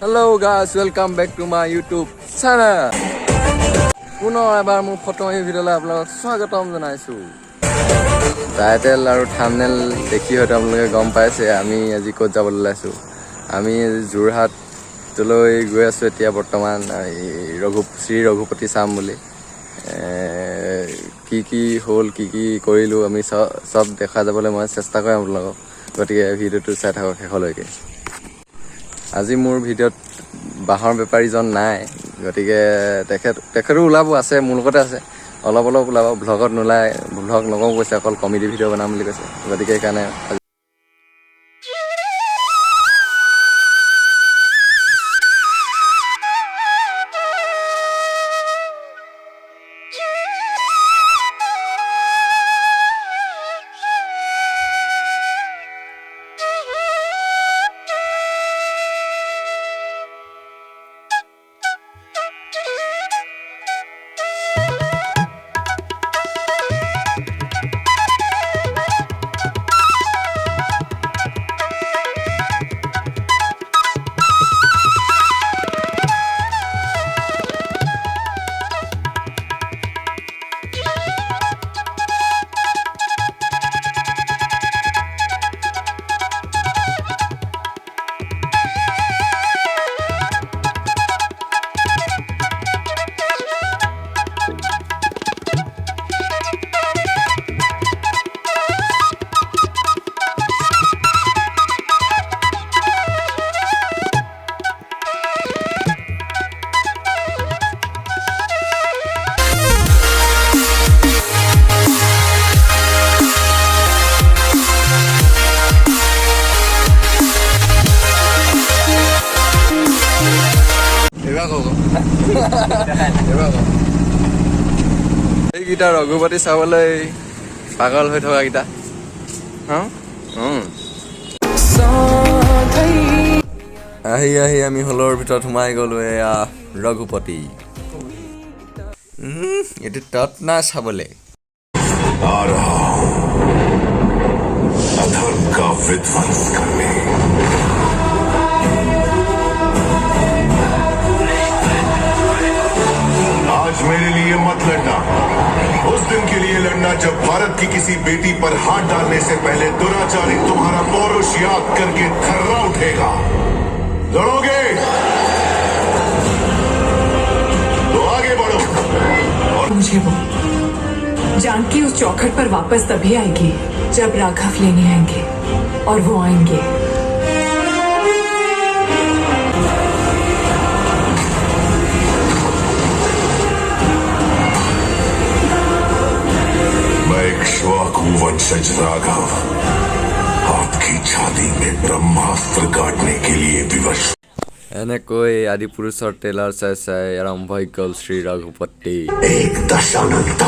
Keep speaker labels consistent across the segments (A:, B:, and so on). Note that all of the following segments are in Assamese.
A: Hello guys, welcome back to my YouTube channel. পুনৰ এবাৰ মোৰ ফটো ভিডিঅ'লৈ আপোনালোকক স্বাগতম জনাইছো। টাইটেল আৰু থাম্বনেল দেখি হয়তো আপোনালোকে গম পাইছে আমি আজি ক'ত যাবলৈ ওলাইছো। আমি যোৰহাটলৈ গৈ আছো এতিয়া বৰ্তমান শ্ৰী ৰঘুপতি চাম বুলি। কি হ'ল কি কৰিলোঁ আমি সব দেখা যাবলৈ মই চেষ্টা কৰিম আপোনালোকক। গতিকে ভিডিঅ'টো চাই থাকক শেষলৈকে। আজি মোৰ ভিডিঅ'ত বাঁহৰ বেপাৰীজন নাই, গতিকে তেখেতো ওলাব আছে, মোৰ লগতে আছে। অলপ ওলাব, ভ্লগত নোলায়, ভ্লগ নকওঁ কৈছে, অকল কমেডি ভিডিঅ' বনাম বুলি কৈছে। গতিকে সেইকাৰণে এইকেইটা ৰঘুপতি চাবলৈ পাগল হৈ থকা কেইটা আহি আমি হলৰ ভিতৰত সোমাই গলো। এয়া ৰঘুপতি, এইটো তত না চাবলে
B: आज मेरे लिए मत लड़ना, उस दिन के लिए लड़ना जब भारत की किसी बेटी पर हाथ डालने से पहले दुराचारी तुम्हारा पौरुष याद करके थर्रा उठेगा। लड़ोगे तो आगे बढ़ो।
C: मुझे वो जानकी उस चौखट पर वापस तभी आएगी जब राघव लेने आएंगे, और वो आएंगे। वंशज राघव आपकी छाती में ब्रह्मास्त्र काटने के लिए विवश।
A: এনেকৈ আদি পুৰুষৰ ট্ৰেইলাৰ চাই আৰম্ভ হৈ গ'ল শ্ৰী ৰঘুপতি।
B: एक दशानंद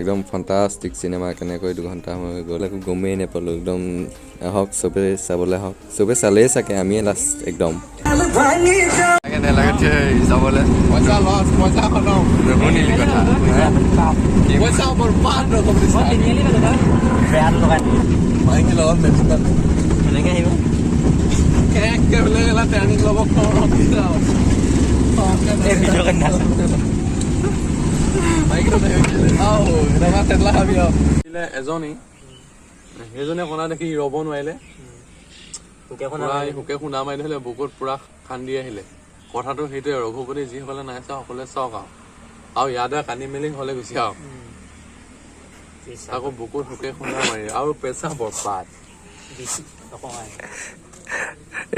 A: একদম ফণ্টাষ্টিক চিনেমা। কেনেকৈ 2 ঘণ্টা সময় গ'ল একো গমেই নাপালোঁ। একদম আহক, চবে চাবলৈ আহক। চবে চালেই চাগে, আমিয়ে লাষ্ট একদম যাবলৈ নুশুনিলি কথা।
D: এজনী সেইজনে কণা দেখি ৰ'ব নোৱাৰিলে, শুকে শুনা মাৰি ধৰিলে, বুকুত পুৰা কান্দি আহিলে। কথাটো সেইটোৱে, ৰঘুপতি যিসকলে নাই চোৱা সকলোৱে চাওক আৰু ইয়াতে কান্দি মেলি হ'লে গুচি আহক। আকৌ বুকুত শুকে শুনা মাৰি আৰু পেচা বৰপাত।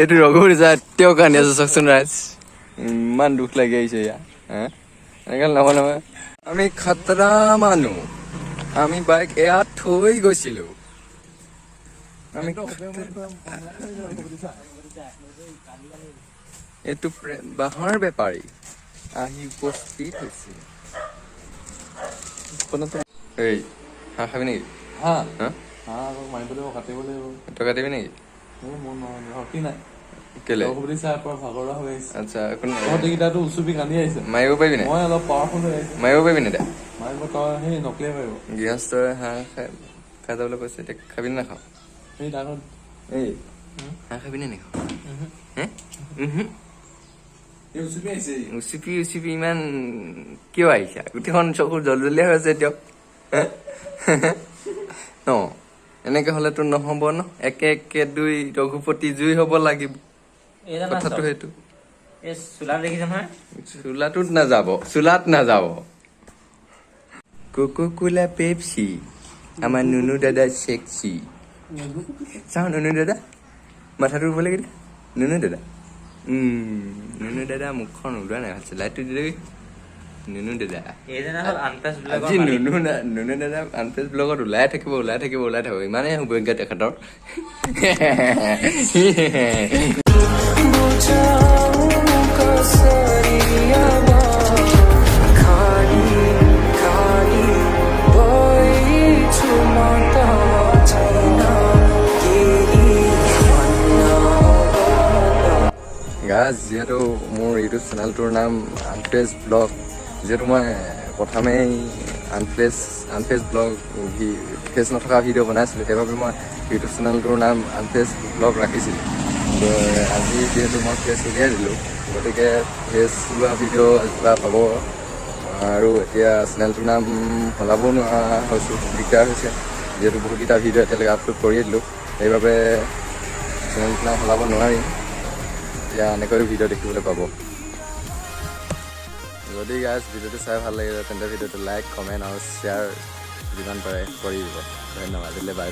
A: এইটো ৰঘুপতি যায় এতিয়াও কান্দি আছো চাওকচোন ৰাইজ, ইমান দুখ লাগি আহিছে ইয়াৰ। এনেকৈ নহয়, আমি খাতৰা মানুহ, আমি বাইক এয়াত থৈ গৈছিলো। এইটো বাঁহৰ বেপাৰী আহি উপস্থিত হৈছে। এই হাঁহ খাবি নেকি?
D: হাঁহ মাৰিব লাগিব, কাটিব লাগিব।
A: তই কাটিবি নেকি?
D: মোৰ শক্তি নাই।
A: কেলে
D: ৰঘুপতি চাই পৰা ভাগৰুৱা হৈ আহিছে
A: আচ্ছা কোন
D: তহঁতিকেইটাতো উচুপি কান্দি আহিছে
A: মাৰিব পাৰিবি নে
D: মই অলপ পাৱাৰফুল হৈ আহিছো
A: মাৰিব পাৰিবি নে এতিয়া
D: মাৰিব তই সেই নকলে পাৰিব
A: গৃহস্থই হাঁহ খাই যাবলৈ কৈছে এতিয়া খাবি নে নাখাওঁ
D: সেই ডাঙৰ
A: এই হাঁহ খাবি নে নাখাওঁ
D: এই উচুপি আহিছে
A: উচিপি ইমান কিয় আহিছা গোটেইখন চকুৰ জলজলীয়া হৈ আছে দিয়ক ন এনেকে হলেতো নহব ন একে একে দুই ৰঘুপতি জুই হব লাগিব কথাটো সেইটো চোলাটোত নাযাব কোকোকোলা পেপচি আমাৰ নুনু দাদা চেক্সি চাওঁ নুনু দাদা মাথাটো ৰুব লাগে নুনু দাদা মুখখন ওলোৱা নাই ভালছে লাইটটো দি দেবি নুনু দাদা আজি নুনু দাদা আনফেচ ব্লগত ওলাই থাকিব ইমানেই সৌভাগ্য তেখেতৰ গাছ যিহেতু মোৰ ইউটিউব চেনেলটোৰ নাম আনফেচ ব্লগ যিহেতু মই প্ৰথমেই আনফেচ ব্লগ ফেচ নথকা ভিডিঅ' বনাইছিলোঁ সেইবাবে মই ইউটিউব চেনেলটোৰ নাম আনফেচ ব্লগ ৰাখিছিলোঁ আজি যিহেতু মই ফেচ উলিয়াই দিলোঁ গতিকে ফেচ ওলোৱা ভিডিঅ' কিবা পাব আৰু এতিয়া চেনেলটোৰ নাম সলাব নোৱাৰা হৈছোঁ দিগদাৰ হৈছে যিহেতু বহুতকেইটা ভিডিঅ' এতিয়ালৈকে আপলোড কৰিয়ে দিলোঁ সেইবাবে চেনেলটোৰ নাম সলাব নোৱাৰিম এতিয়া এনেকৈ ভিডিঅ' দেখিবলৈ পাব যদি গাইজ ভিডিঅ'টো চাই ভাল লাগিলে তেন্তে ভিডিঅ'টো লাইক কমেণ্ট আৰু শ্বেয়াৰ যিমান পাৰে কৰি দিব ধন্যবাদ দিলে বাই